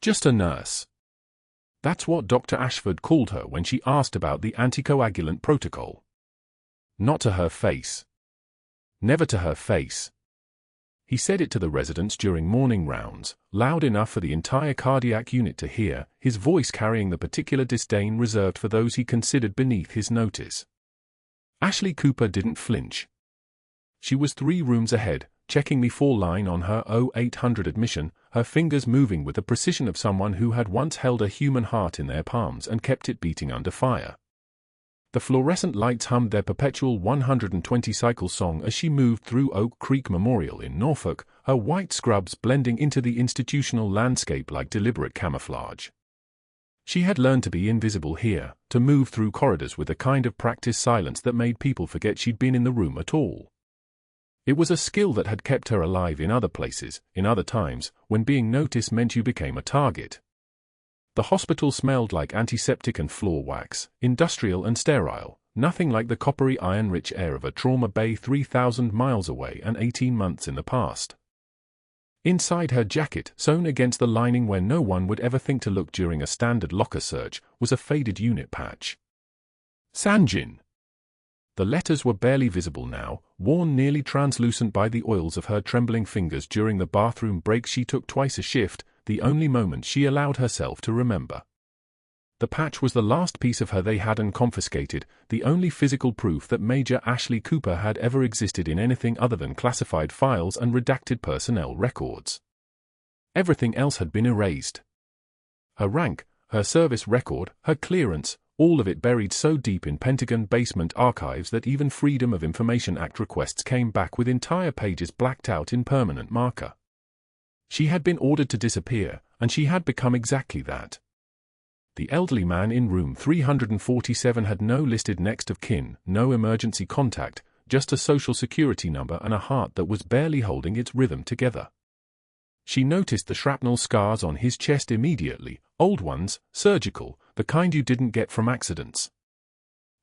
Just a nurse. That's what Dr. Ashford called her when she asked about the anticoagulant protocol. Not to her face. Never to her face. He said it to the residents during morning rounds, loud enough for the entire cardiac unit to hear, his voice carrying the particular disdain reserved for those he considered beneath his notice. Ashley Cooper didn't flinch. She was 3 rooms ahead, checking the 4 line on her 0800 admission, her fingers moving with the precision of someone who had once held a human heart in their palms and kept it beating under fire. The fluorescent lights hummed their perpetual 120-cycle song as she moved through Oak Creek Memorial in Norfolk, her white scrubs blending into the institutional landscape like deliberate camouflage. She had learned to be invisible here, to move through corridors with a kind of practiced silence that made people forget she'd been in the room at all. It was a skill that had kept her alive in other places, in other times, when being noticed meant you became a target. The hospital smelled like antiseptic and floor wax, industrial and sterile, nothing like the coppery iron-rich air of a trauma bay 3,000 miles away and 18 months in the past. Inside her jacket, sewn against the lining where no one would ever think to look during a standard locker search, was a faded unit patch. Sangin. The letters were barely visible now, worn nearly translucent by the oils of her trembling fingers during the bathroom breaks she took twice a shift, the only moment she allowed herself to remember. The patch was the last piece of her they hadn't confiscated, the only physical proof that Major Ashley Cooper had ever existed in anything other than classified files and redacted personnel records. Everything else had been erased. Her rank, her service record, her clearance, all of it buried so deep in Pentagon basement archives that even Freedom of Information Act requests came back with entire pages blacked out in permanent marker. She had been ordered to disappear, and she had become exactly that. The elderly man in room 347 had no listed next of kin, no emergency contact, just a social security number and a heart that was barely holding its rhythm together. She noticed the shrapnel scars on his chest immediately, old ones, surgical, the kind you didn't get from accidents.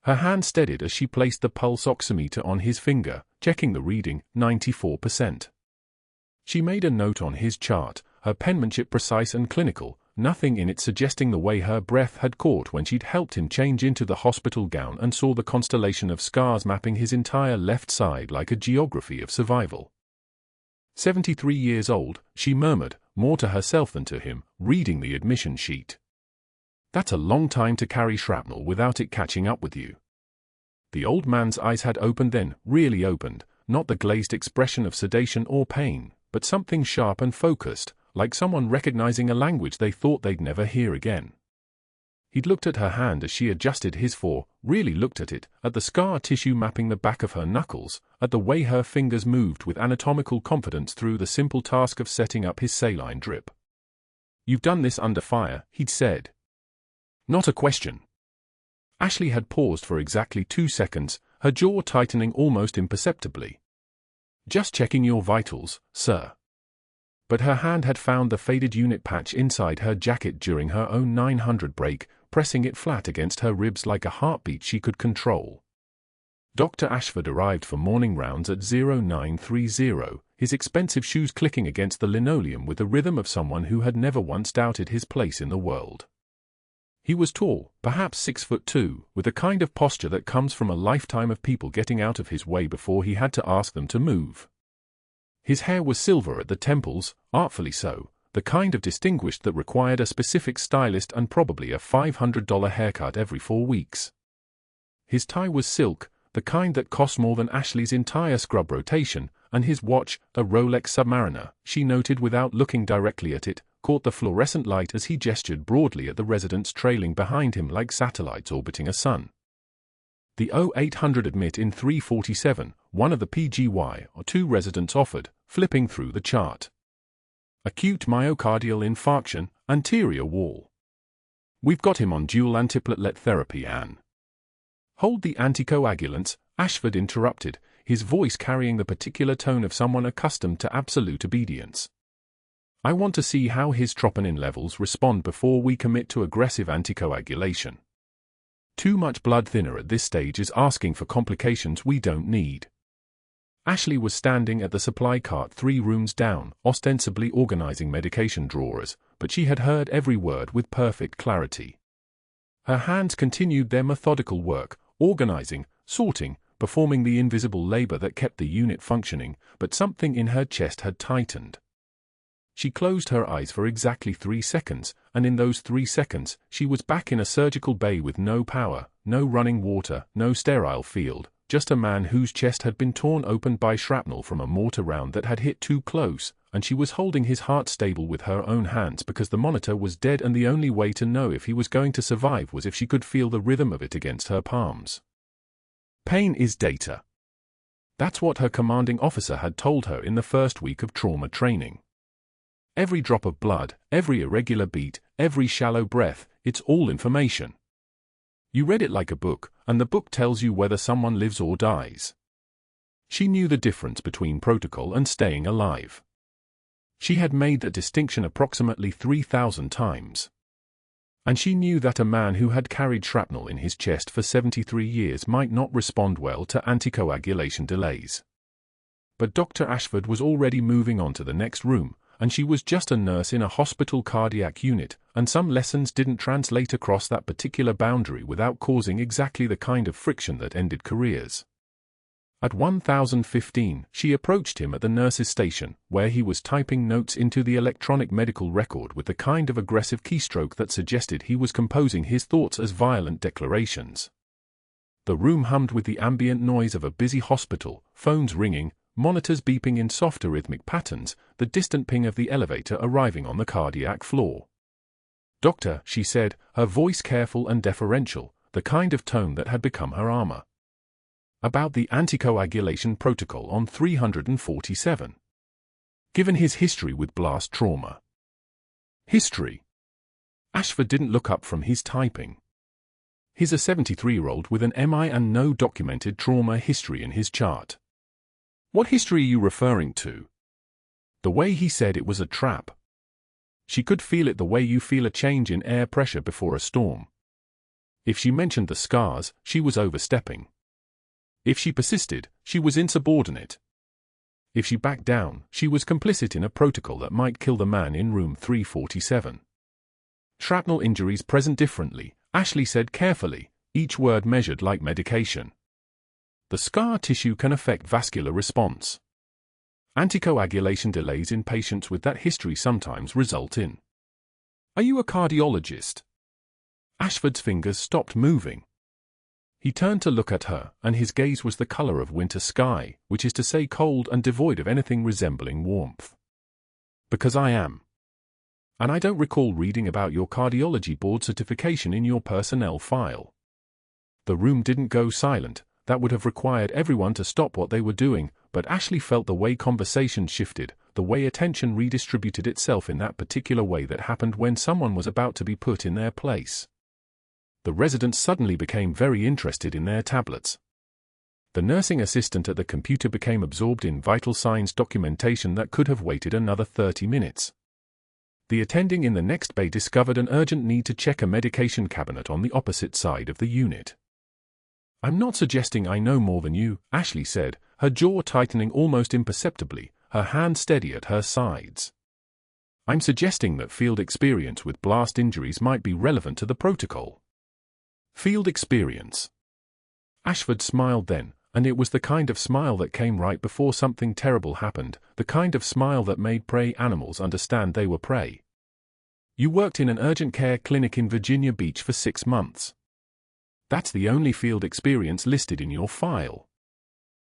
Her hand steadied as she placed the pulse oximeter on his finger, checking the reading, 94%. She made a note on his chart, her penmanship precise and clinical, nothing in it suggesting the way her breath had caught when she'd helped him change into the hospital gown and saw the constellation of scars mapping his entire left side like a geography of survival. 73 years old, she murmured, more to herself than to him, reading the admission sheet. That's a long time to carry shrapnel without it catching up with you. The old man's eyes had opened then, really opened, not the glazed expression of sedation or pain, but something sharp and focused, like someone recognizing a language they thought they'd never hear again. He'd looked at her hand as she adjusted his really looked at it, at the scar tissue mapping the back of her knuckles, at the way her fingers moved with anatomical confidence through the simple task of setting up his saline drip. "You've done this under fire," he'd said. Not a question. Ashley had paused for exactly 2 seconds, her jaw tightening almost imperceptibly. "Just checking your vitals, sir." But her hand had found the faded unit patch inside her jacket during her own 900 break, pressing it flat against her ribs like a heartbeat she could control. Dr. Ashford arrived for morning rounds at 0930, his expensive shoes clicking against the linoleum with the rhythm of someone who had never once doubted his place in the world. He was tall, perhaps 6'2", with a kind of posture that comes from a lifetime of people getting out of his way before he had to ask them to move. His hair was silver at the temples, artfully so, the kind of distinguished that required a specific stylist and probably a $500 haircut every 4 weeks. His tie was silk, the kind that cost more than Ashley's entire scrub rotation, and his watch, a Rolex Submariner, she noted without looking directly at it, caught the fluorescent light as he gestured broadly at the residents trailing behind him like satellites orbiting a sun. The 0800 admit in 347, one of the PGY or 2 residents offered, flipping through the chart. Acute myocardial infarction, anterior wall. "We've got him on dual antiplatelet therapy, Anne." "Hold the anticoagulants," Ashford interrupted, his voice carrying the particular tone of someone accustomed to absolute obedience. "I want to see how his troponin levels respond before we commit to aggressive anticoagulation. Too much blood thinner at this stage is asking for complications we don't need." Ashley was standing at the supply cart 3 rooms down, ostensibly organizing medication drawers, but she had heard every word with perfect clarity. Her hands continued their methodical work, organizing, sorting, performing the invisible labor that kept the unit functioning, but something in her chest had tightened. She closed her eyes for exactly 3 seconds, and in those 3 seconds, she was back in a surgical bay with no power, no running water, no sterile field, just a man whose chest had been torn open by shrapnel from a mortar round that had hit too close, and she was holding his heart stable with her own hands because the monitor was dead and the only way to know if he was going to survive was if she could feel the rhythm of it against her palms. Pain is data. That's what her commanding officer had told her in the first week of trauma training. Every drop of blood, every irregular beat, every shallow breath, it's all information. You read it like a book, and the book tells you whether someone lives or dies. She knew the difference between protocol and staying alive. She had made that distinction approximately 3,000 times. And she knew that a man who had carried shrapnel in his chest for 73 years might not respond well to anticoagulation delays. But Dr. Ashford was already moving on to the next room, and she was just a nurse in a hospital cardiac unit, and some lessons didn't translate across that particular boundary without causing exactly the kind of friction that ended careers. At 1015, she approached him at the nurse's station, where he was typing notes into the electronic medical record with the kind of aggressive keystroke that suggested he was composing his thoughts as violent declarations. The room hummed with the ambient noise of a busy hospital, phones ringing, monitors beeping in soft rhythmic patterns, the distant ping of the elevator arriving on the cardiac floor. "Doctor," she said, her voice careful and deferential, the kind of tone that had become her armor. "About the anticoagulation protocol on 347. Given his history with blast trauma." History? Ashford didn't look up from his typing. He's a 73-year-old with an MI and no documented trauma history in his chart. What history are you referring to? The way he said it was a trap. She could feel it the way you feel a change in air pressure before a storm. If she mentioned the scars, she was overstepping. If she persisted, she was insubordinate. If she backed down, she was complicit in a protocol that might kill the man in room 347. Shrapnel injuries present differently, Ashley said carefully, each word measured like medication. The scar tissue can affect vascular response. Anticoagulation delays in patients with that history sometimes result in. Are you a cardiologist? Ashford's fingers stopped moving. He turned to look at her, and his gaze was the color of winter sky, which is to say cold and devoid of anything resembling warmth. Because I am. And I don't recall reading about your cardiology board certification in your personnel file. The room didn't go silent. That would have required everyone to stop what they were doing, but Ashley felt the way conversation shifted, the way attention redistributed itself in that particular way that happened when someone was about to be put in their place. The residents suddenly became very interested in their tablets. The nursing assistant at the computer became absorbed in vital signs documentation that could have waited another 30 minutes. The attending in the next bay discovered an urgent need to check a medication cabinet on the opposite side of the unit. "I'm not suggesting I know more than you," Ashley said, her jaw tightening almost imperceptibly, her hand steady at her sides. "I'm suggesting that field experience with blast injuries might be relevant to the protocol." Field experience. Ashford smiled then, and it was the kind of smile that came right before something terrible happened, the kind of smile that made prey animals understand they were prey. "You worked in an urgent care clinic in Virginia Beach for 6 months. That's the only field experience listed in your file.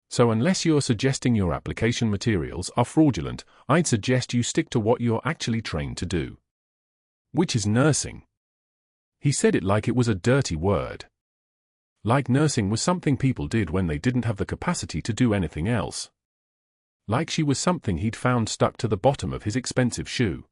So unless you're suggesting your application materials are fraudulent, I'd suggest you stick to what you're actually trained to do. Which is nursing." He said it like it was a dirty word. Like nursing was something people did when they didn't have the capacity to do anything else. Like she was something he'd found stuck to the bottom of his expensive shoe.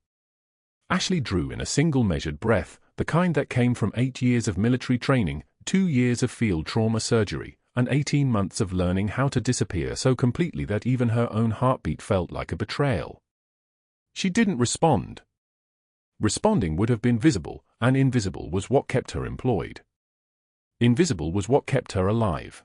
Ashley drew in a single measured breath, the kind that came from 8 years of military training, 2 years of field trauma surgery, and 18 months of learning how to disappear so completely that even her own heartbeat felt like a betrayal. She didn't respond. Responding would have been visible, and invisible was what kept her employed. Invisible was what kept her alive.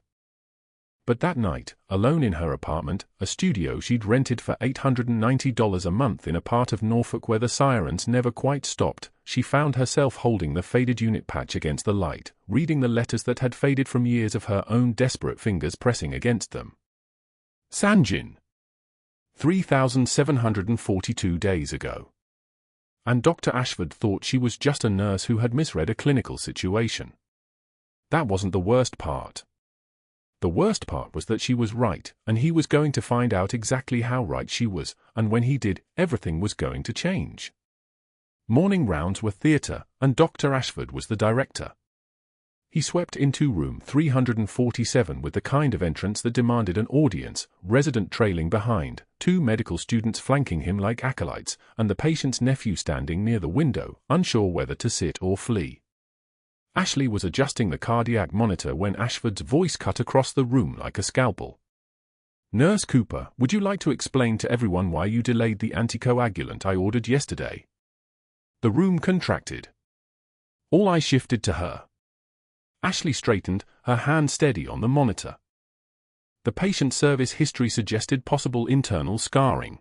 But that night, alone in her apartment, a studio she'd rented for $890 a month in a part of Norfolk where the sirens never quite stopped, she found herself holding the faded unit patch against the light, reading the letters that had faded from years of her own desperate fingers pressing against them. Sangin. 3,742 days ago. And Dr. Ashford thought she was just a nurse who had misread a clinical situation. That wasn't the worst part. The worst part was that she was right, and he was going to find out exactly how right she was, and when he did, everything was going to change. Morning rounds were theatre, and Dr. Ashford was the director. He swept into room 347 with the kind of entrance that demanded an audience, resident trailing behind, 2 medical students flanking him like acolytes, and the patient's nephew standing near the window, unsure whether to sit or flee. Ashley was adjusting the cardiac monitor when Ashford's voice cut across the room like a scalpel. "Nurse Cooper, would you like to explain to everyone why you delayed the anticoagulant I ordered yesterday?" The room contracted. All eyes shifted to her. Ashley straightened, her hand steady on the monitor. The patient service history suggested possible internal scarring.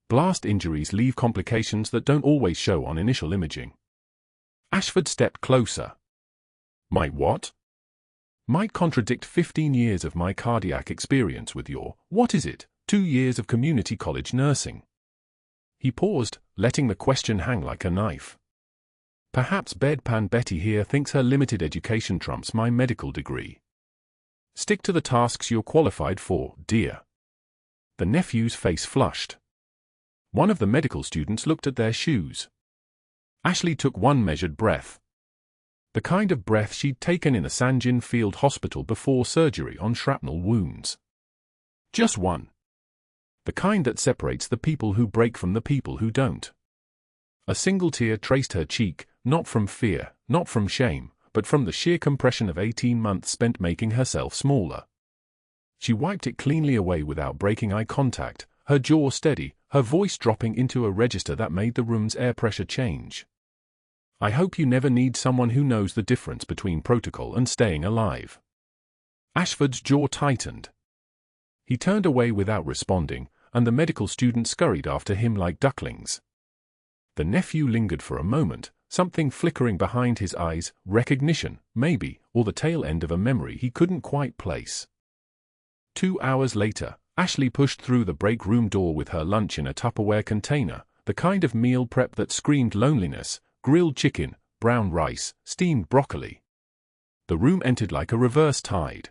Blast injuries leave complications that don't always show on initial imaging. Ashford stepped closer. "Might what?" "Might contradict 15 years of my cardiac experience with your, what is it, 2 years of community college nursing." He paused, letting the question hang like a knife. "Perhaps Bedpan Betty here thinks her limited education trumps my medical degree." "Stick to the tasks you're qualified for, dear." The nephew's face flushed. One of the medical students looked at their shoes. Ashley took one measured breath. The kind of breath she'd taken in a Sangin field hospital before surgery on shrapnel wounds. Just one. The kind that separates the people who break from the people who don't. A single tear traced her cheek, not from fear, not from shame, but from the sheer compression of 18 months spent making herself smaller. She wiped it cleanly away without breaking eye contact, her jaw steady, her voice dropping into a register that made the room's air pressure change. "I hope you never need someone who knows the difference between protocol and staying alive." Ashford's jaw tightened. He turned away without responding, and the medical student scurried after him like ducklings. The nephew lingered for a moment, something flickering behind his eyes, recognition, maybe, or the tail end of a memory he couldn't quite place. 2 hours later, Ashley pushed through the break room door with her lunch in a Tupperware container, the kind of meal prep that screamed loneliness: grilled chicken, brown rice, steamed broccoli. The room entered like a reverse tide.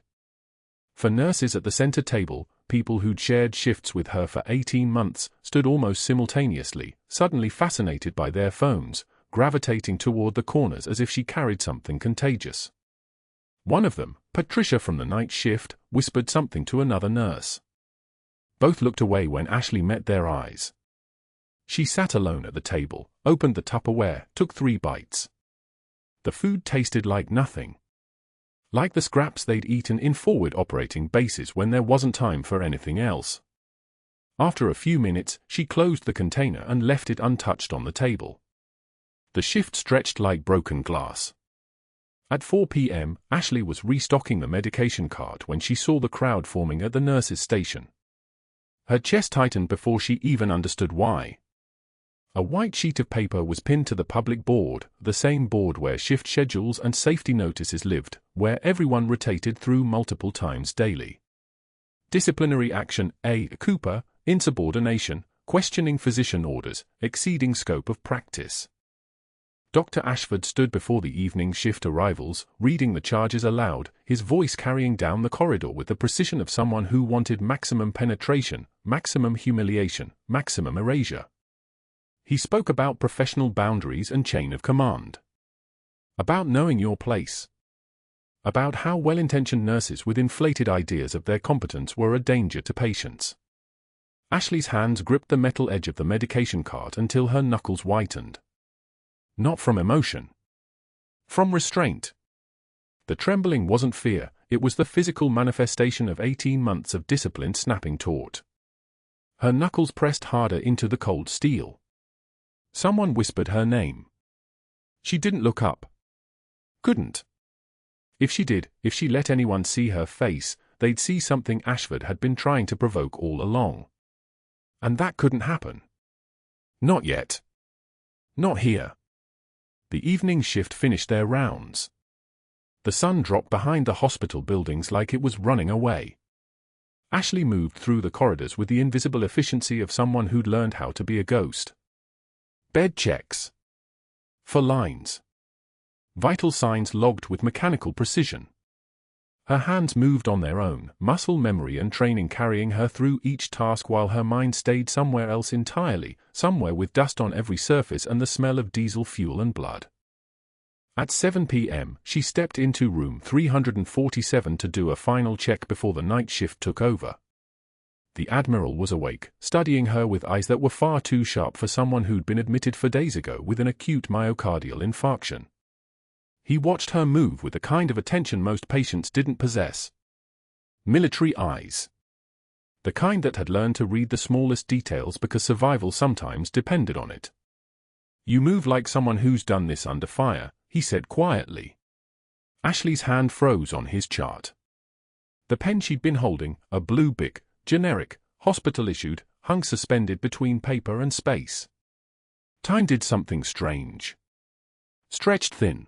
For nurses at the center table, people who'd shared shifts with her for 18 months, stood almost simultaneously, suddenly fascinated by their phones, gravitating toward the corners as if she carried something contagious. One of them, Patricia from the night shift, whispered something to another nurse. Both looked away when Ashley met their eyes. She sat alone at the table, opened the Tupperware, took 3 bites. The food tasted like nothing. Like the scraps they'd eaten in forward operating bases when there wasn't time for anything else. After a few minutes, she closed the container and left it untouched on the table. The shift stretched like broken glass. At 4 p.m., Ashley was restocking the medication cart when she saw the crowd forming at the nurse's station. Her chest tightened before she even understood why. A white sheet of paper was pinned to the public board, the same board where shift schedules and safety notices lived, where everyone rotated through multiple times daily. Disciplinary action: A. Cooper, insubordination, questioning physician orders, exceeding scope of practice. Dr. Ashford stood before the evening shift arrivals, reading the charges aloud, his voice carrying down the corridor with the precision of someone who wanted maximum penetration, maximum humiliation, maximum erasure. He spoke about professional boundaries and chain of command. About knowing your place. About how well-intentioned nurses with inflated ideas of their competence were a danger to patients. Ashley's hands gripped the metal edge of the medication cart until her knuckles whitened. Not from emotion. From restraint. The trembling wasn't fear, it was the physical manifestation of 18 months of discipline snapping taut. Her knuckles pressed harder into the cold steel. Someone whispered her name. She didn't look up. Couldn't. If she did, if she let anyone see her face, they'd see something Ashford had been trying to provoke all along. And that couldn't happen. Not yet. Not here. The evening shift finished their rounds. The sun dropped behind the hospital buildings like it was running away. Ashley moved through the corridors with the invisible efficiency of someone who'd learned how to be a ghost. Bed checks. For lines. Vital signs logged with mechanical precision. Her hands moved on their own, muscle memory and training carrying her through each task while her mind stayed somewhere else entirely, somewhere with dust on every surface and the smell of diesel fuel and blood. At 7 p.m., she stepped into room 347 to do a final check before the night shift took over. The Admiral was awake, studying her with eyes that were far too sharp for someone who'd been admitted 4 days ago with an acute myocardial infarction. He watched her move with the kind of attention most patients didn't possess. Military eyes. The kind that had learned to read the smallest details because survival sometimes depended on it. "You move like someone who's done this under fire," he said quietly. Ashley's hand froze on his chart. The pen she'd been holding, a blue Bic, generic, hospital-issued, hung suspended between paper and space. Time did something strange. Stretched thin.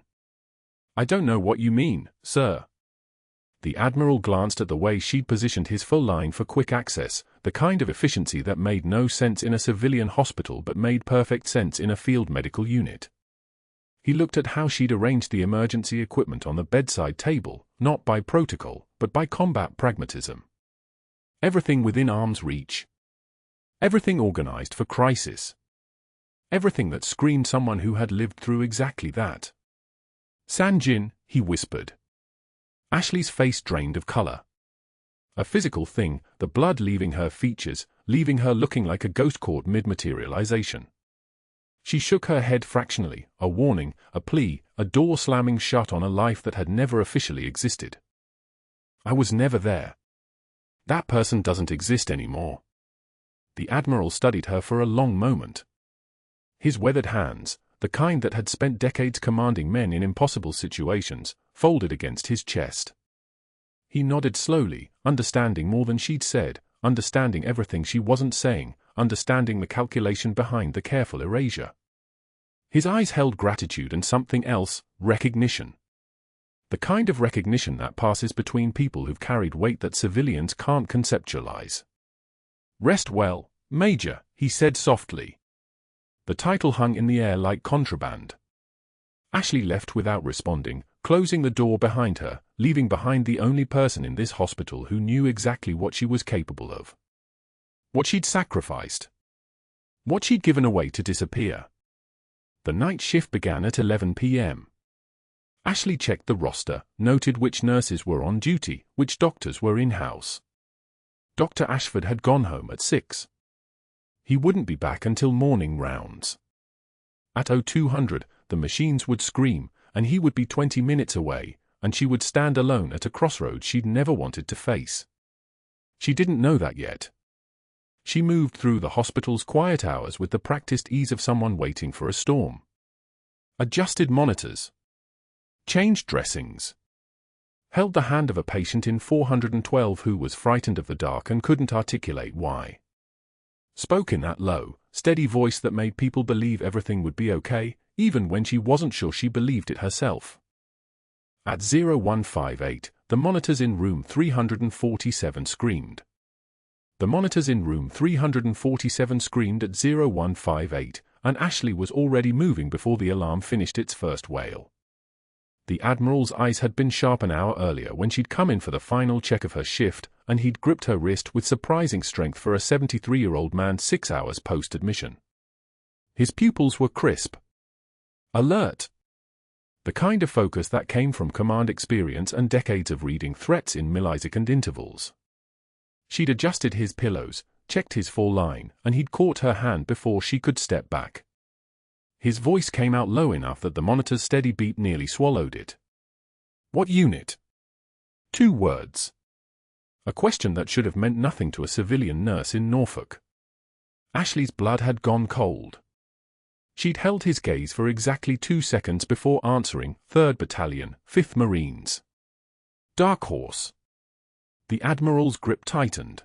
"I don't know what you mean, sir." The Admiral glanced at the way she'd positioned his full line for quick access, the kind of efficiency that made no sense in a civilian hospital but made perfect sense in a field medical unit. He looked at how she'd arranged the emergency equipment on the bedside table, not by protocol, but by combat pragmatism. Everything within arm's reach. Everything organized for crisis. Everything that screamed someone who had lived through exactly that. "Sangin," he whispered. Ashley's face drained of color. A physical thing, the blood leaving her features, leaving her looking like a ghost caught mid-materialization. She shook her head fractionally, a warning, a plea, a door slamming shut on a life that had never officially existed. "I was never there. That person doesn't exist anymore." The Admiral studied her for a long moment. His weathered hands, the kind that had spent decades commanding men in impossible situations, folded against his chest. He nodded slowly, understanding more than she'd said, understanding everything she wasn't saying, understanding the calculation behind the careful erasure. His eyes held gratitude and something else, recognition. The kind of recognition that passes between people who've carried weight that civilians can't conceptualize. "Rest well, Major," he said softly. The title hung in the air like contraband. Ashley left without responding, closing the door behind her, leaving behind the only person in this hospital who knew exactly what she was capable of. What she'd sacrificed. What she'd given away to disappear. The night shift began at 11 p.m. Ashley checked the roster, noted which nurses were on duty, which doctors were in-house. Dr. Ashford had gone home at 6. He wouldn't be back until morning rounds. At 0200, the machines would scream, and he would be 20 minutes away, and she would stand alone at a crossroads she'd never wanted to face. She didn't know that yet. She moved through the hospital's quiet hours with the practiced ease of someone waiting for a storm. Adjusted monitors. Changed dressings. Held the hand of a patient in 412 who was frightened of the dark and couldn't articulate why. Spoke in that low, steady voice that made people believe everything would be okay, even when she wasn't sure she believed it herself. At 0158, the monitors in room 347 screamed. The monitors in room 347 screamed at 0158, and Ashley was already moving before the alarm finished its first wail. The Admiral's eyes had been sharp an hour earlier when she'd come in for the final check of her shift, and he'd gripped her wrist with surprising strength for a 73-year-old man 6 hours post-admission. His pupils were crisp. Alert. The kind of focus that came from command experience and decades of reading threats in millisecond intervals. She'd adjusted his pillows, checked his full line, and he'd caught her hand before she could step back. His voice came out low enough that the monitor's steady beat nearly swallowed it. "What unit?" 2 words. A question that should have meant nothing to a civilian nurse in Norfolk. Ashley's blood had gone cold. She'd held his gaze for exactly 2 seconds before answering, 3rd Battalion, 5th Marines. Dark Horse. The Admiral's grip tightened.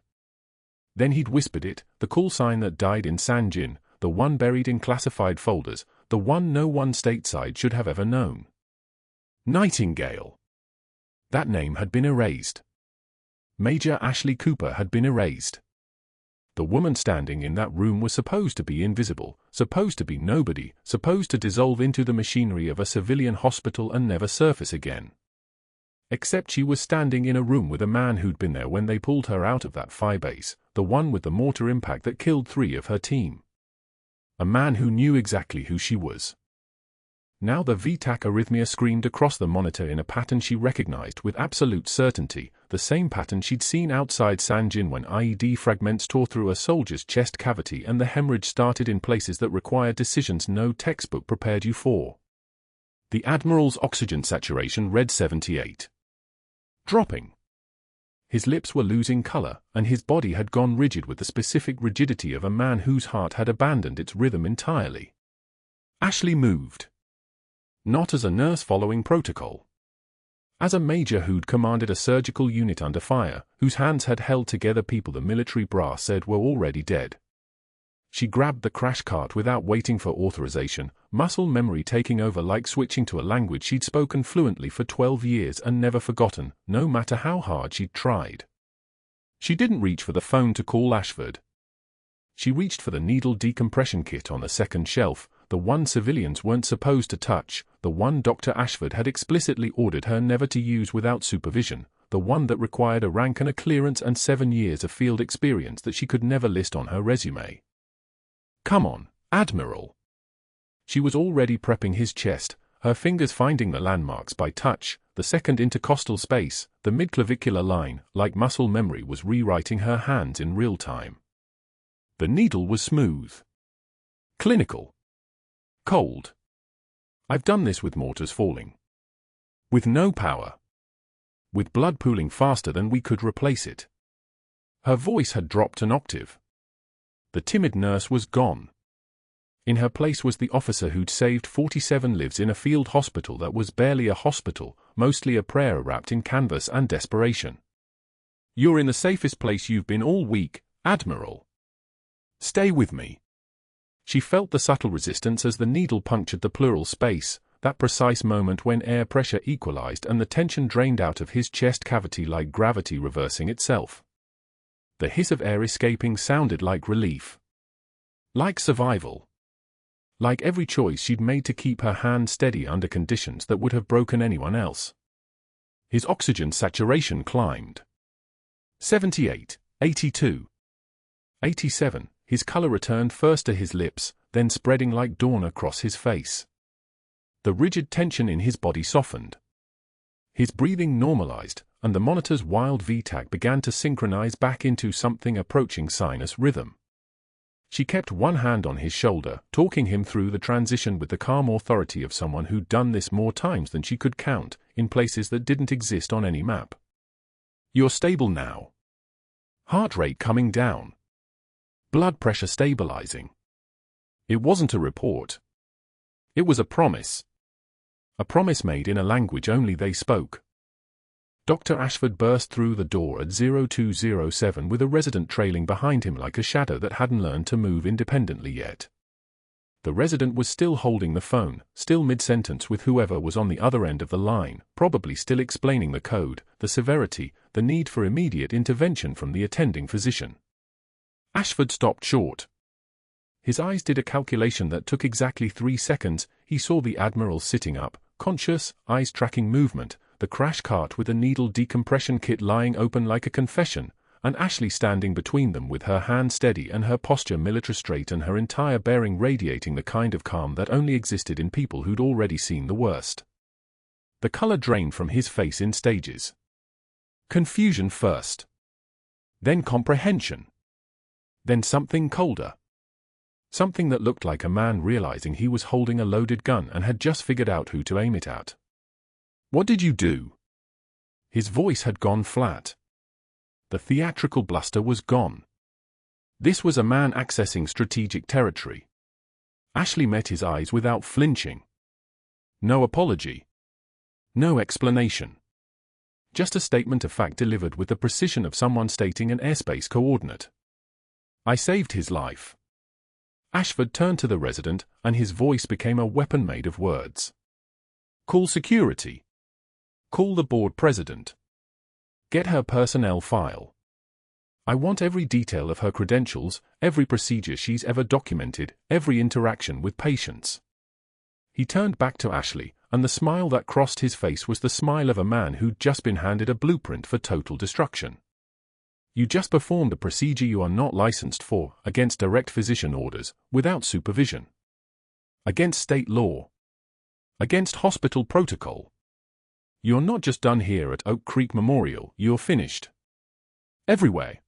Then he'd whispered it, the call sign that died in Sangin, the one buried in classified folders, the one no one stateside should have ever known. Nightingale. That name had been erased. Major Ashley Cooper had been erased. The woman standing in that room was supposed to be invisible, supposed to be nobody, supposed to dissolve into the machinery of a civilian hospital and never surface again. Except she was standing in a room with a man who'd been there when they pulled her out of that fire base, the one with the mortar impact that killed 3 of her team. A man who knew exactly who she was. Now the VTAC arrhythmia screamed across the monitor in a pattern she recognized with absolute certainty, the same pattern she'd seen outside Sangin when IED fragments tore through a soldier's chest cavity and the hemorrhage started in places that required decisions no textbook prepared you for. The Admiral's oxygen saturation read 78. Dropping. His lips were losing color, and his body had gone rigid with the specific rigidity of a man whose heart had abandoned its rhythm entirely. Ashley moved. Not as a nurse following protocol. As a major who'd commanded a surgical unit under fire, whose hands had held together people the military brass said were already dead. She grabbed the crash cart without waiting for authorization, muscle memory taking over like switching to a language she'd spoken fluently for 12 years and never forgotten, no matter how hard she'd tried. She didn't reach for the phone to call Ashford. She reached for the needle decompression kit on the second shelf, the one civilians weren't supposed to touch, the one Dr. Ashford had explicitly ordered her never to use without supervision, the one that required a rank and a clearance and 7 years of field experience that she could never list on her resume. Come on, Admiral. She was already prepping his chest, her fingers finding the landmarks by touch, the second intercostal space, the midclavicular line, like muscle memory was rewriting her hands in real time. The needle was smooth. Clinical. Cold. I've done this with mortars falling. With no power. With blood pooling faster than we could replace it. Her voice had dropped an octave. The timid nurse was gone. In her place was the officer who'd saved 47 lives in a field hospital that was barely a hospital, mostly a prayer wrapped in canvas and desperation. You're in the safest place you've been all week, Admiral. Stay with me. She felt the subtle resistance as the needle punctured the pleural space, that precise moment when air pressure equalized and the tension drained out of his chest cavity like gravity reversing itself. The hiss of air escaping sounded like relief. Like survival. Like every choice she'd made to keep her hand steady under conditions that would have broken anyone else. His oxygen saturation climbed. 78, 82, 87. His color returned first to his lips, then spreading like dawn across his face. The rigid tension in his body softened. His breathing normalized, and the monitor's wild VTAC began to synchronize back into something approaching sinus rhythm. She kept one hand on his shoulder, talking him through the transition with the calm authority of someone who'd done this more times than she could count, in places that didn't exist on any map. You're stable now. Heart rate coming down. Blood pressure stabilizing. It wasn't a report. It was a promise. A promise made in a language only they spoke. Dr. Ashford burst through the door at 0207 with a resident trailing behind him like a shadow that hadn't learned to move independently yet. The resident was still holding the phone, still mid-sentence with whoever was on the other end of the line, probably still explaining the code, the severity, the need for immediate intervention from the attending physician. Ashford stopped short. His eyes did a calculation that took exactly 3 seconds. He saw the Admiral sitting up, conscious, eyes tracking movement, the crash cart with a needle decompression kit lying open like a confession, and Ashley standing between them with her hand steady and her posture military straight and her entire bearing radiating the kind of calm that only existed in people who'd already seen the worst. The color drained from his face in stages. Confusion first. Then comprehension. Then something colder. Something that looked like a man realizing he was holding a loaded gun and had just figured out who to aim it at. What did you do? His voice had gone flat. The theatrical bluster was gone. This was a man accessing strategic territory. Ashley met his eyes without flinching. No apology. No explanation. Just a statement of fact delivered with the precision of someone stating an airspace coordinate. I saved his life. Ashford turned to the resident, and his voice became a weapon made of words. Call security. Call the board president. Get her personnel file. I want every detail of her credentials, every procedure she's ever documented, every interaction with patients. He turned back to Ashley, and the smile that crossed his face was the smile of a man who'd just been handed a blueprint for total destruction. You just performed a procedure you are not licensed for, against direct physician orders, without supervision. Against state law. Against hospital protocol. You're not just done here at Oak Creek Memorial, you're finished. Everywhere.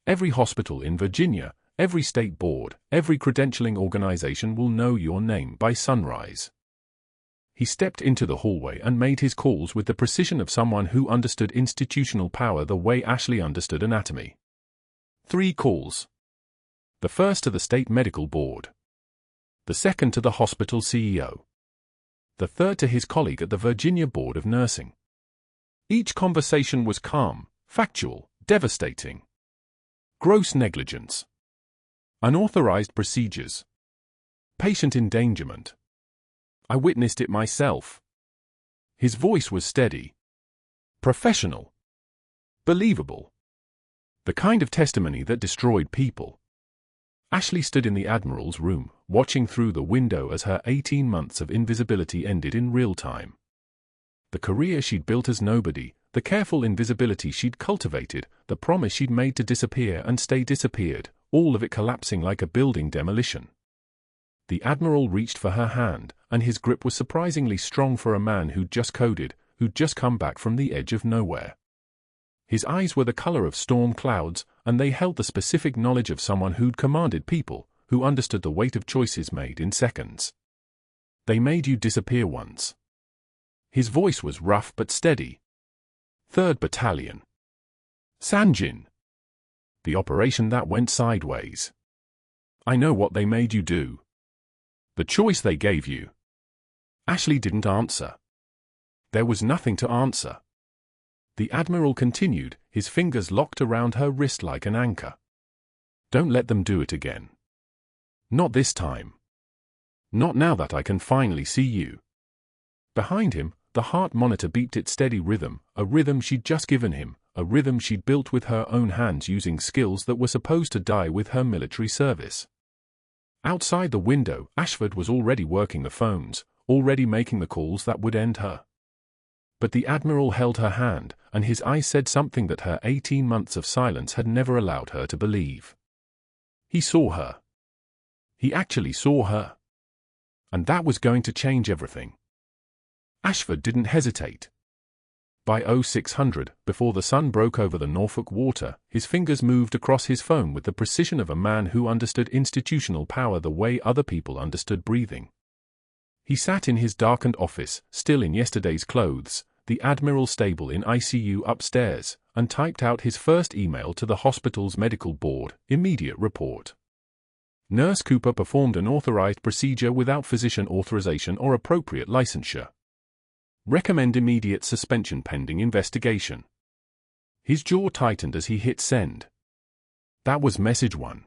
Every hospital in Virginia, every state board, every credentialing organization will know your name by sunrise. He stepped into the hallway and made his calls with the precision of someone who understood institutional power the way Ashley understood anatomy. 3 calls. The first to the state medical board. The second to the hospital CEO. The third to his colleague at the Virginia Board of Nursing. Each conversation was calm, factual, devastating. Gross negligence. Unauthorized procedures. Patient endangerment. I witnessed it myself. His voice was steady. Professional. Believable. The kind of testimony that destroyed people. Ashley stood in the Admiral's room, watching through the window as her 18 months of invisibility ended in real time. The career she'd built as nobody, the careful invisibility she'd cultivated, the promise she'd made to disappear and stay disappeared, all of it collapsing like a building demolition. The Admiral reached for her hand, and his grip was surprisingly strong for a man who'd just coded, who'd just come back from the edge of nowhere. His eyes were the color of storm clouds, and they held the specific knowledge of someone who'd commanded people, who understood the weight of choices made in seconds. They made you disappear once. His voice was rough but steady. 3rd Battalion. Sangin. The operation that went sideways. I know what they made you do. The choice they gave you. Ashley didn't answer. There was nothing to answer. The Admiral continued, his fingers locked around her wrist like an anchor. Don't let them do it again. Not this time. Not now that I can finally see you. Behind him, the heart monitor beeped its steady rhythm, a rhythm she'd just given him, a rhythm she'd built with her own hands using skills that were supposed to die with her military service. Outside the window, Ashford was already working the phones, already making the calls that would end her. But the Admiral held her hand, and his eyes said something that her 18 months of silence had never allowed her to believe. He saw her. He actually saw her. And that was going to change everything. Ashford didn't hesitate. By 0600, before the sun broke over the Norfolk water, his fingers moved across his phone with the precision of a man who understood institutional power the way other people understood breathing. He sat in his darkened office, still in yesterday's clothes, the Admiral stable in ICU upstairs, and typed out his first email to the hospital's medical board, immediate report. Nurse Cooper performed an authorized procedure without physician authorization or appropriate licensure. Recommend immediate suspension pending investigation. His jaw tightened as he hit send. That was message 1.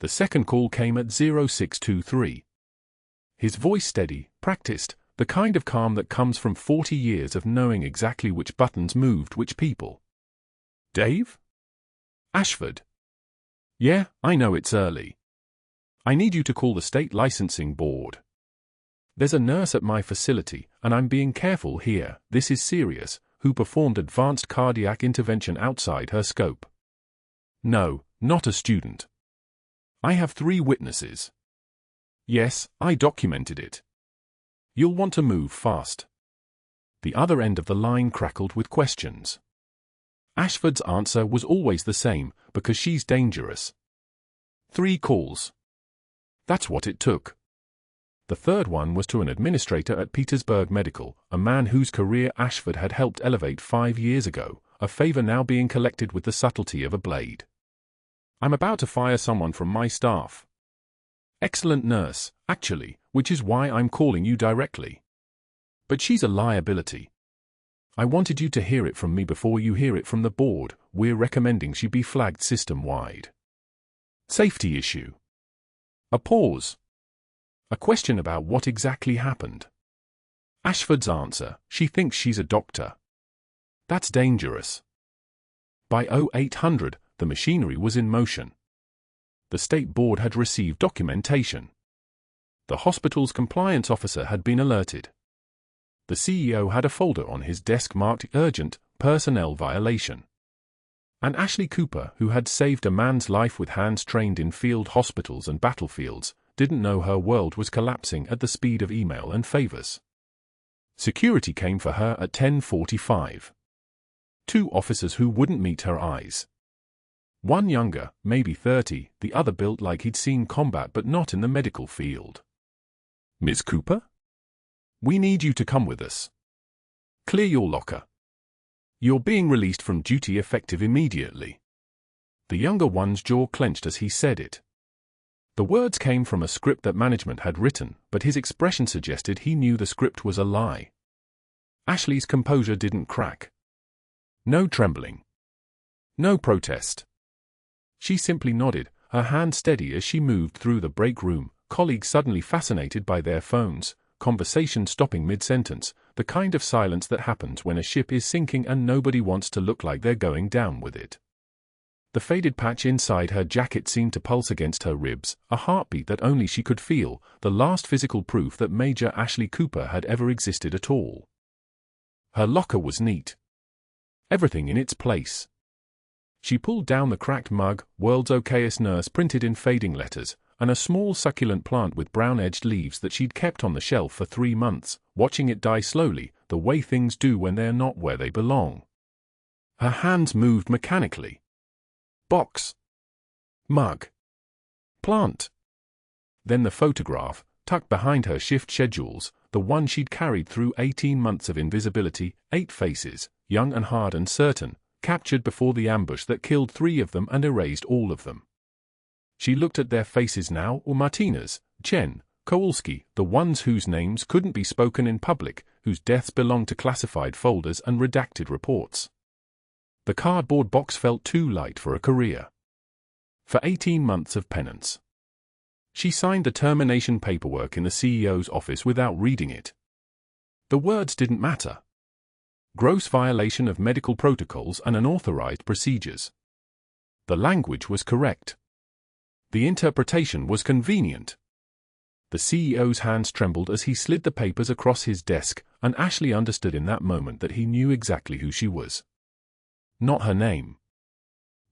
The second call came at 0623. His voice steady, practiced, the kind of calm that comes from 40 years of knowing exactly which buttons moved which people. Dave? Ashford. Yeah, I know it's early. I need you to call the state licensing board. There's a nurse at my facility, and I'm being careful here, this is serious, who performed advanced cardiac intervention outside her scope. No, not a student. I have 3 witnesses. Yes, I documented it. You'll want to move fast. The other end of the line crackled with questions. Ashford's answer was always the same, because she's dangerous. 3 calls. That's what it took. The third one was to an administrator at Petersburg Medical, a man whose career Ashford had helped elevate 5 years ago, a favor now being collected with the subtlety of a blade. I'm about to fire someone from my staff. Excellent nurse, actually, which is why I'm calling you directly. But she's a liability. I wanted you to hear it from me before you hear it from the board. We're recommending she be flagged system-wide. Safety issue. A pause. A question about what exactly happened. Ashford's answer, she thinks she's a doctor. That's dangerous. By 0800, the machinery was in motion. The state board had received documentation. The hospital's compliance officer had been alerted. The CEO had a folder on his desk marked urgent personnel violation. And Ashley Cooper, who had saved a man's life with hands trained in field hospitals and battlefields, didn't know her world was collapsing at the speed of email and favors. Security came for her at 10:45. 2 officers who wouldn't meet her eyes. One younger, maybe 30, the other built like he'd seen combat but not in the medical field. Ms. Cooper? We need you to come with us. Clear your locker. You're being released from duty effective immediately. The younger one's jaw clenched as he said it. The words came from a script that management had written, but his expression suggested he knew the script was a lie. Ashley's composure didn't crack. No trembling. No protest. She simply nodded, her hand steady as she moved through the break room, colleagues suddenly fascinated by their phones, conversation stopping mid-sentence, the kind of silence that happens when a ship is sinking and nobody wants to look like they're going down with it. The faded patch inside her jacket seemed to pulse against her ribs, a heartbeat that only she could feel, the last physical proof that Major Ashley Cooper had ever existed at all. Her locker was neat. Everything in its place. She pulled down the cracked mug, "World's Okayest Nurse" printed in fading letters, and a small succulent plant with brown-edged leaves that she'd kept on the shelf for 3 months, watching it die slowly, the way things do when they're not where they belong. Her hands moved mechanically. Box. Mug. Plant. Then the photograph, tucked behind her shift schedules, the one she'd carried through 18 months of invisibility, 8 faces, young and hard and certain, captured before the ambush that killed 3 of them and erased all of them. She looked at their faces now, or Martinez, Chen, Kowalski, the ones whose names couldn't be spoken in public, whose deaths belonged to classified folders and redacted reports. The cardboard box felt too light for a career. For 18 months of penance. She signed the termination paperwork in the CEO's office without reading it. The words didn't matter. Gross violation of medical protocols and unauthorized procedures. The language was correct. The interpretation was convenient. The CEO's hands trembled as he slid the papers across his desk, and Ashley understood in that moment that he knew exactly who she was. Not her name.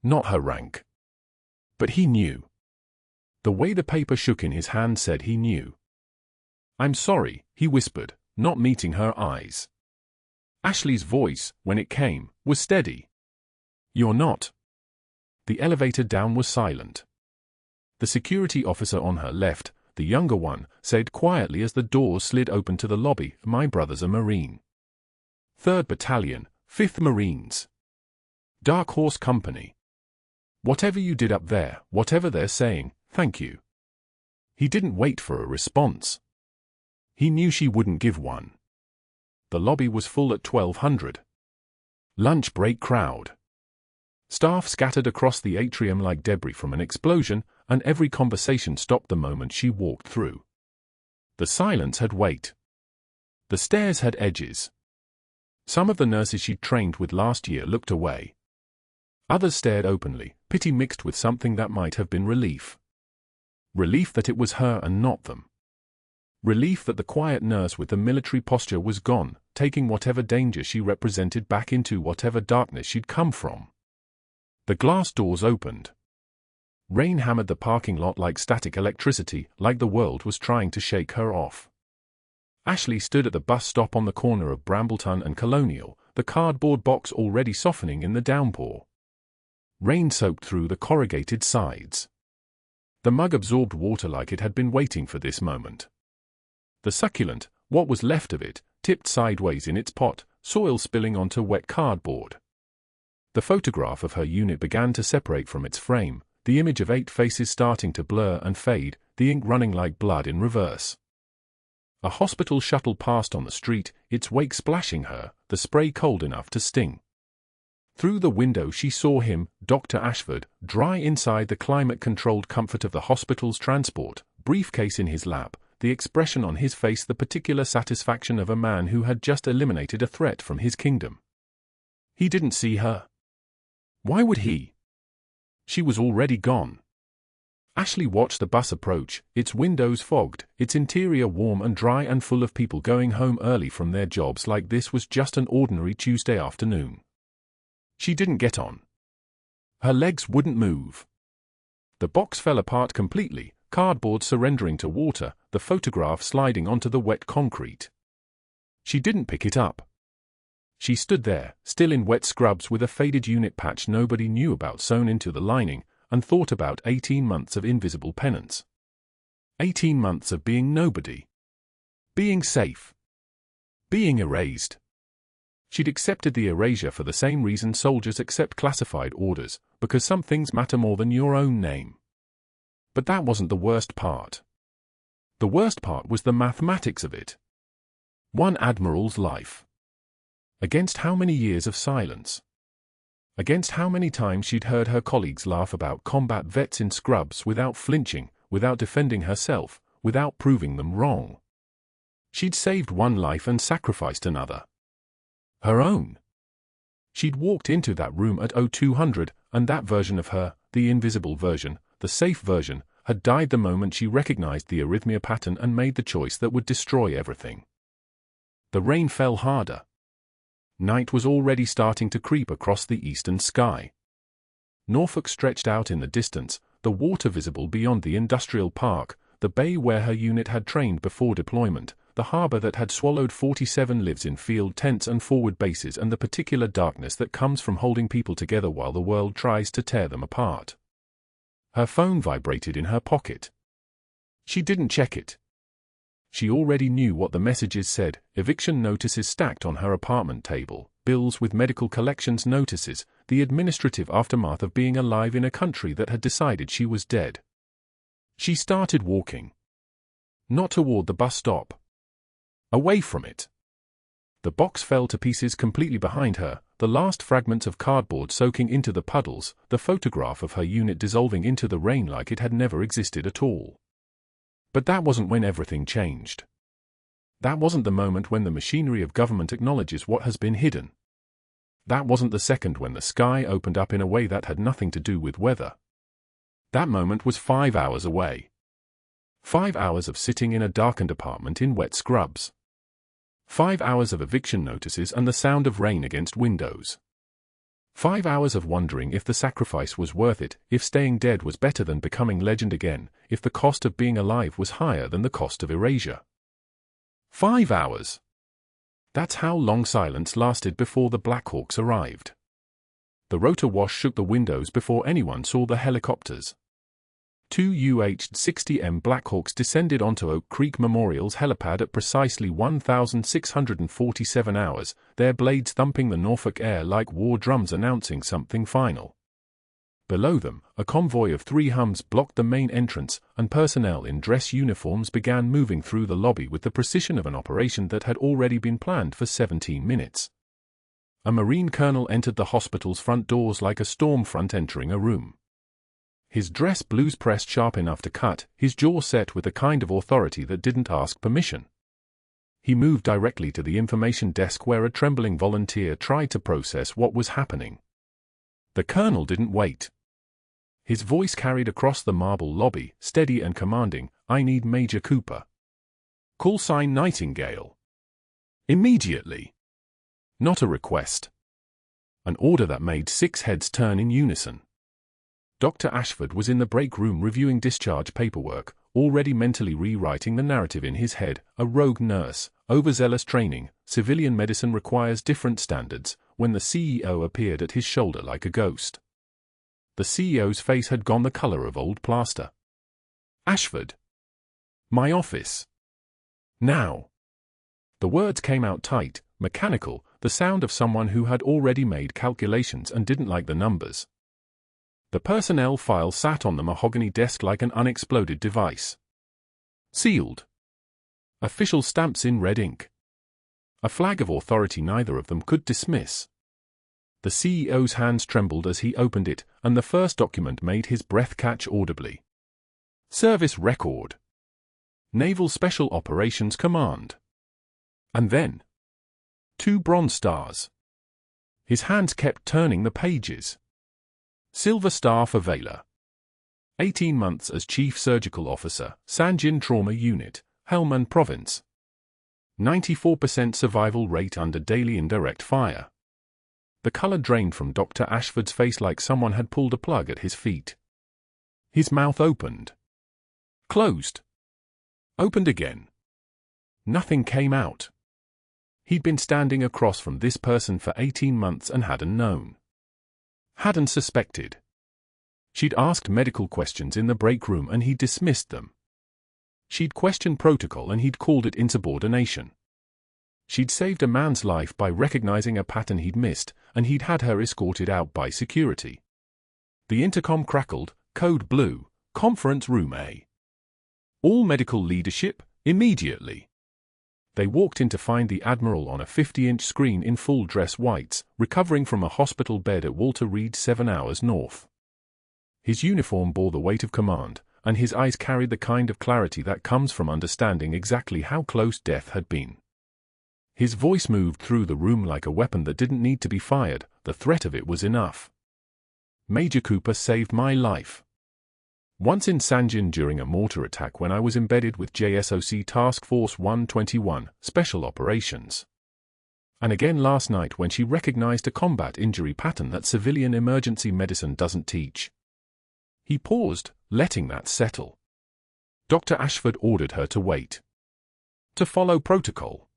Not her rank. But he knew. The way the paper shook in his hand said he knew. "I'm sorry," he whispered, not meeting her eyes. Ashley's voice, when it came, was steady. "You're not." The elevator down was silent. The security officer on her left, the younger one, said quietly as the doors slid open to the lobby, "My brother's a Marine. 3rd Battalion, 5th Marines. Dark Horse Company. Whatever you did up there, whatever they're saying, thank you." He didn't wait for a response. He knew she wouldn't give one. The lobby was full at 1200. Lunch break crowd. Staff scattered across the atrium like debris from an explosion, and every conversation stopped the moment she walked through. The silence had weight. The stairs had edges. Some of the nurses she'd trained with last year looked away. Others stared openly, pity mixed with something that might have been relief. Relief that it was her and not them. Relief that the quiet nurse with the military posture was gone, taking whatever danger she represented back into whatever darkness she'd come from. The glass doors opened. Rain hammered the parking lot like static electricity, like the world was trying to shake her off. Ashley stood at the bus stop on the corner of Brambleton and Colonial, the cardboard box already softening in the downpour. Rain soaked through the corrugated sides. The mug absorbed water like it had been waiting for this moment. The succulent, what was left of it, tipped sideways in its pot, soil spilling onto wet cardboard. The photograph of her unit began to separate from its frame, the image of 8 faces starting to blur and fade, the ink running like blood in reverse. A hospital shuttle passed on the street, its wake splashing her, the spray cold enough to sting. Through the window she saw him, Dr. Ashford, dry inside the climate-controlled comfort of the hospital's transport, briefcase in his lap, the expression on his face the particular satisfaction of a man who had just eliminated a threat from his kingdom. He didn't see her. Why would he? She was already gone. Ashley watched the bus approach, its windows fogged, its interior warm and dry and full of people going home early from their jobs like this was just an ordinary Tuesday afternoon. She didn't get on. Her legs wouldn't move. The box fell apart completely, cardboard surrendering to water, the photograph sliding onto the wet concrete. She didn't pick it up. She stood there, still in wet scrubs with a faded unit patch nobody knew about sewn into the lining, and thought about 18 months of invisible penance. 18 months of being nobody. Being safe. Being erased. She'd accepted the erasure for the same reason soldiers accept classified orders, because some things matter more than your own name. But that wasn't the worst part. The worst part was the mathematics of it. One admiral's life. Against how many years of silence? Against how many times she'd heard her colleagues laugh about combat vets in scrubs without flinching, without defending herself, without proving them wrong. She'd saved one life and sacrificed another. Her own. She'd walked into that room at 0200, and that version of her, the invisible version, the safe version, had died the moment she recognized the arrhythmia pattern and made the choice that would destroy everything. The rain fell harder. Night was already starting to creep across the eastern sky. Norfolk stretched out in the distance, the water visible beyond the industrial park, the bay where her unit had trained before deployment, the harbor that had swallowed 47 lives in field tents and forward bases, and the particular darkness that comes from holding people together while the world tries to tear them apart. Her phone vibrated in her pocket. She didn't check it. She already knew what the messages said: eviction notices stacked on her apartment table, bills with medical collections notices, the administrative aftermath of being alive in a country that had decided she was dead. She started walking. Not toward the bus stop. Away from it. The box fell to pieces completely behind her, the last fragments of cardboard soaking into the puddles, the photograph of her unit dissolving into the rain like it had never existed at all. But that wasn't when everything changed. That wasn't the moment when the machinery of government acknowledges what has been hidden. That wasn't the second when the sky opened up in a way that had nothing to do with weather. That moment was 5 hours away. 5 hours of sitting in a darkened apartment in wet scrubs. 5 hours of eviction notices and the sound of rain against windows. 5 hours of wondering if the sacrifice was worth it, if staying dead was better than becoming legend again, if the cost of being alive was higher than the cost of erasure. 5 hours. That's how long silence lasted before the Black Hawks arrived. The rotor wash shook the windows before anyone saw the helicopters. 2 UH-60M Blackhawks descended onto Oak Creek Memorial's helipad at precisely 1,647 hours, their blades thumping the Norfolk air like war drums announcing something final. Below them, a convoy of 3 Hums blocked the main entrance, and personnel in dress uniforms began moving through the lobby with the precision of an operation that had already been planned for 17 minutes. A Marine colonel entered the hospital's front doors like a storm front entering a room. His dress blues pressed sharp enough to cut, his jaw set with a kind of authority that didn't ask permission. He moved directly to the information desk where a trembling volunteer tried to process what was happening. The colonel didn't wait. His voice carried across the marble lobby, steady and commanding, "I need Major Cooper. Call sign Nightingale. Immediately." Not a request. An order that made 6 heads turn in unison. Dr. Ashford was in the break room reviewing discharge paperwork, already mentally rewriting the narrative in his head: a rogue nurse, overzealous training, civilian medicine requires different standards, when the CEO appeared at his shoulder like a ghost. The CEO's face had gone the color of old plaster. "Ashford. My office. Now." The words came out tight, mechanical, the sound of someone who had already made calculations and didn't like the numbers. The personnel file sat on the mahogany desk like an unexploded device. Sealed. Official stamps in red ink. A flag of authority neither of them could dismiss. The CEO's hands trembled as he opened it, and the first document made his breath catch audibly. Service record. Naval Special Operations Command. And then 2 bronze stars. His hands kept turning the pages. Silver Star for Valor. 18 months as Chief Surgical Officer, Sangin Trauma Unit, Helmand Province. 94% survival rate under daily indirect fire. The color drained from Dr. Ashford's face like someone had pulled a plug at his feet. His mouth opened. Closed. Opened again. Nothing came out. He'd been standing across from this person for 18 months and hadn't known. Hadn't suspected. She'd asked medical questions in the break room and he'd dismissed them. She'd questioned protocol and he'd called it insubordination. She'd saved a man's life by recognizing a pattern he'd missed, and he'd had her escorted out by security. The intercom crackled, code blue, conference room A. All medical leadership, immediately. They walked in to find the Admiral on a 50-inch screen in full dress whites, recovering from a hospital bed at Walter Reed 7 hours north. His uniform bore the weight of command, and his eyes carried the kind of clarity that comes from understanding exactly how close death had been. His voice moved through the room like a weapon that didn't need to be fired, the threat of it was enough. Major Cooper saved my life. Once in Sangin during a mortar attack when I was embedded with JSOC Task Force 121, Special Operations. And again last night when she recognized a combat injury pattern that civilian emergency medicine doesn't teach. He paused, letting that settle. Dr. Ashford ordered her to wait. To follow protocol.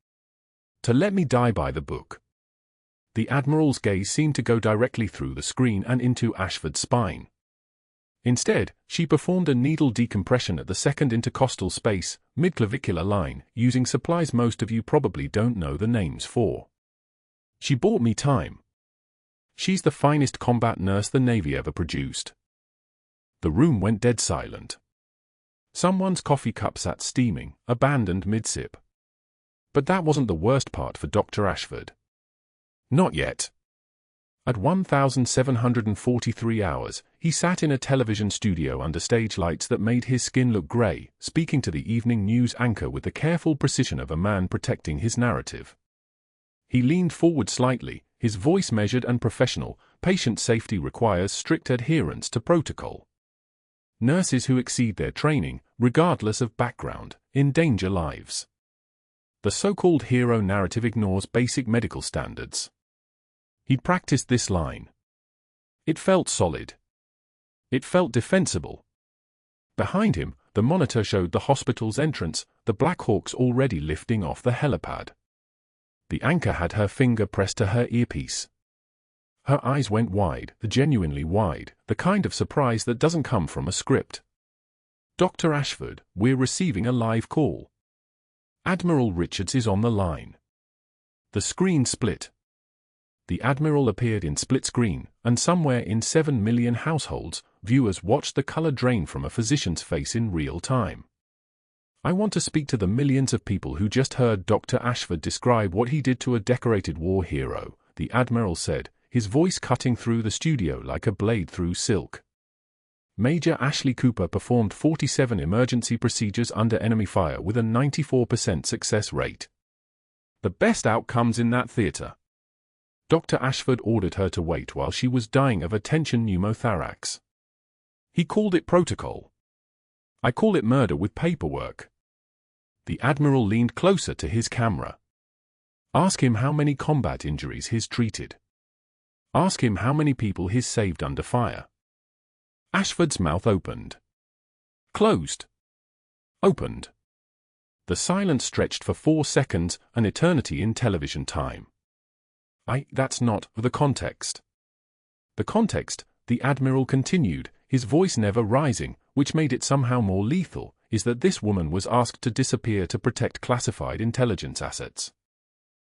To let me die by the book. The Admiral's gaze seemed to go directly through the screen and into Ashford's spine. Instead, she performed a needle decompression at the second intercostal space, midclavicular line, using supplies most of you probably don't know the names for. She bought me time. She's the finest combat nurse the Navy ever produced. The room went dead silent. Someone's coffee cup sat steaming, abandoned mid-sip. But that wasn't the worst part for Dr. Ashford. Not yet. At 1,743 hours, he sat in a television studio under stage lights that made his skin look grey, speaking to the evening news anchor with the careful precision of a man protecting his narrative. He leaned forward slightly, his voice measured and professional. Patient safety requires strict adherence to protocol. Nurses who exceed their training, regardless of background, endanger lives. The so-called hero narrative ignores basic medical standards. He'd practiced this line. It felt solid. It felt defensible. Behind him, the monitor showed the hospital's entrance, the Black Hawks already lifting off the helipad. The anchor had her finger pressed to her earpiece. Her eyes went wide, genuinely wide, the kind of surprise that doesn't come from a script. Dr. Ashford, we're receiving a live call. Admiral Richards is on the line. The screen split. The Admiral appeared in split screen, and somewhere in 7 million households, viewers watched the color drain from a physician's face in real time. I want to speak to the millions of people who just heard Dr. Ashford describe what he did to a decorated war hero, the Admiral said, his voice cutting through the studio like a blade through silk. Major Ashley Cooper performed 47 emergency procedures under enemy fire with a 94% success rate. The best outcomes in that theater. Dr. Ashford ordered her to wait while she was dying of a tension pneumothorax. He called it protocol. I call it murder with paperwork. The Admiral leaned closer to his camera. Ask him how many combat injuries he's treated. Ask him how many people he's saved under fire. Ashford's mouth opened. Closed. Opened. The silence stretched for 4 seconds, an eternity in television time. That's not the context. The context, the Admiral continued, his voice never rising, which made it somehow more lethal, is that this woman was asked to disappear to protect classified intelligence assets.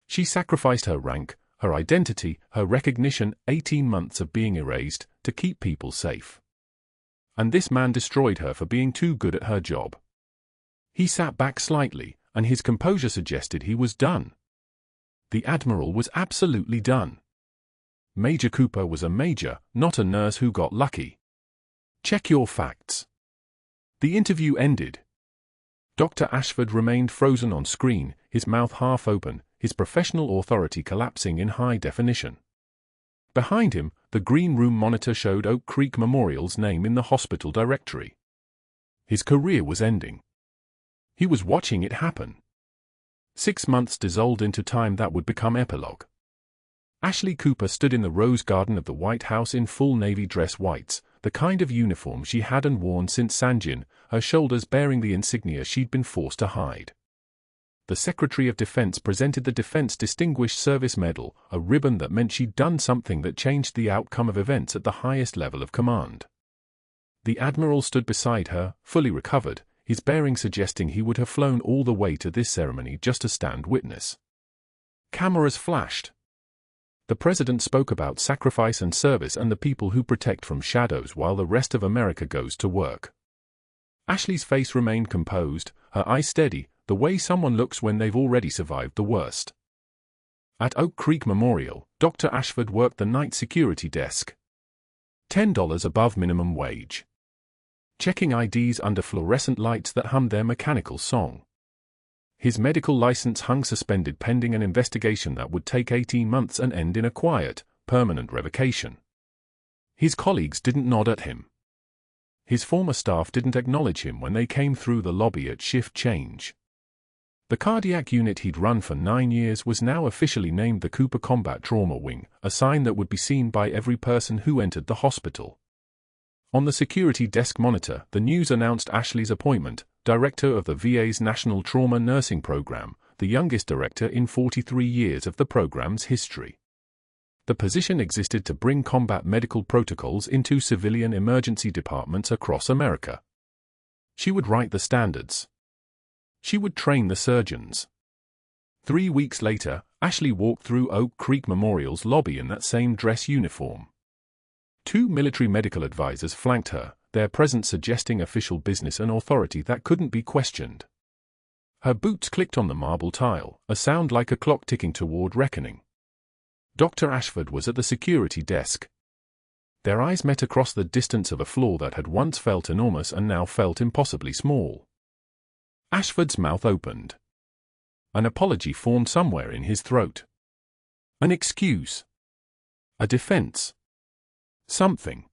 She sacrificed her rank, her identity, her recognition, 18 months of being erased, to keep people safe. And this man destroyed her for being too good at her job. He sat back slightly, and his composure suggested he was done. The Admiral was absolutely done. Major Cooper was a major, not a nurse who got lucky. Check your facts. The interview ended. Dr. Ashford remained frozen on screen, his mouth half open, his professional authority collapsing in high definition. Behind him, the green room monitor showed Oak Creek Memorial's name in the hospital directory. His career was ending. He was watching it happen. 6 months dissolved into time that would become epilogue. Ashley Cooper stood in the rose garden of the White House in full navy dress whites, the kind of uniform she hadn't worn since Sangin, her shoulders bearing the insignia she'd been forced to hide. The Secretary of Defense presented the Defense Distinguished Service Medal, a ribbon that meant she'd done something that changed the outcome of events at the highest level of command. The Admiral stood beside her, fully recovered, his bearing suggesting he would have flown all the way to this ceremony just to stand witness. Cameras flashed. The President spoke about sacrifice and service and the people who protect from shadows while the rest of America goes to work. Ashley's face remained composed, her eyes steady, the way someone looks when they've already survived the worst. At Oak Creek Memorial, Dr. Ashford worked the night security desk. $10 above minimum wage. Checking IDs under fluorescent lights that hummed their mechanical song. His medical license hung suspended pending an investigation that would take 18 months and end in a quiet, permanent revocation. His colleagues didn't nod at him. His former staff didn't acknowledge him when they came through the lobby at shift change. The cardiac unit he'd run for 9 years was now officially named the Cooper Combat Trauma Wing, a sign that would be seen by every person who entered the hospital. On the security desk monitor, the news announced Ashley's appointment, director of the VA's National Trauma Nursing Program, the youngest director in 43 years of the program's history. The position existed to bring combat medical protocols into civilian emergency departments across America. She would write the standards. She would train the surgeons. 3 weeks later, Ashley walked through Oak Creek Memorial's lobby in that same dress uniform. 2 military medical advisors flanked her, their presence suggesting official business and authority that couldn't be questioned. Her boots clicked on the marble tile, a sound like a clock ticking toward reckoning. Dr. Ashford was at the security desk. Their eyes met across the distance of a floor that had once felt enormous and now felt impossibly small. Ashford's mouth opened. An apology formed somewhere in his throat. An excuse. A defense. Something.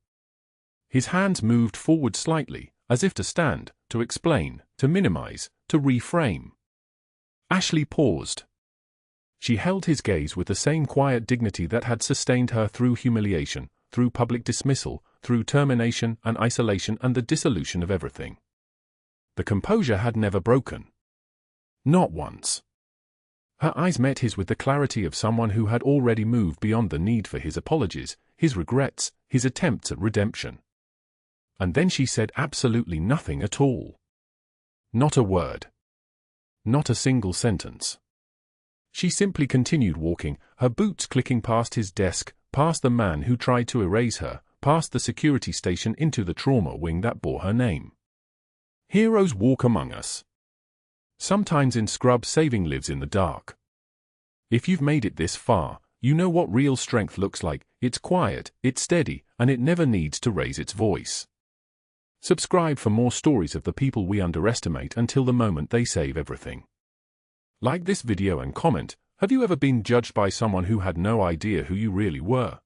His hands moved forward slightly, as if to stand, to explain, to minimize, to reframe. Ashley paused. She held his gaze with the same quiet dignity that had sustained her through humiliation, through public dismissal, through termination and isolation and the dissolution of everything. The composure had never broken. Not once. Her eyes met his with the clarity of someone who had already moved beyond the need for his apologies, his regrets, his attempts at redemption. And then she said absolutely nothing at all. Not a word. Not a single sentence. She simply continued walking, her boots clicking past his desk, past the man who tried to erase her, past the security station into the trauma wing that bore her name. Heroes walk among us. Sometimes in scrub saving lives in the dark. If you've made it this far, you know what real strength looks like. It's quiet, it's steady, and it never needs to raise its voice. Subscribe for more stories of the people we underestimate until the moment they save everything. Like this video and comment, have you ever been judged by someone who had no idea who you really were?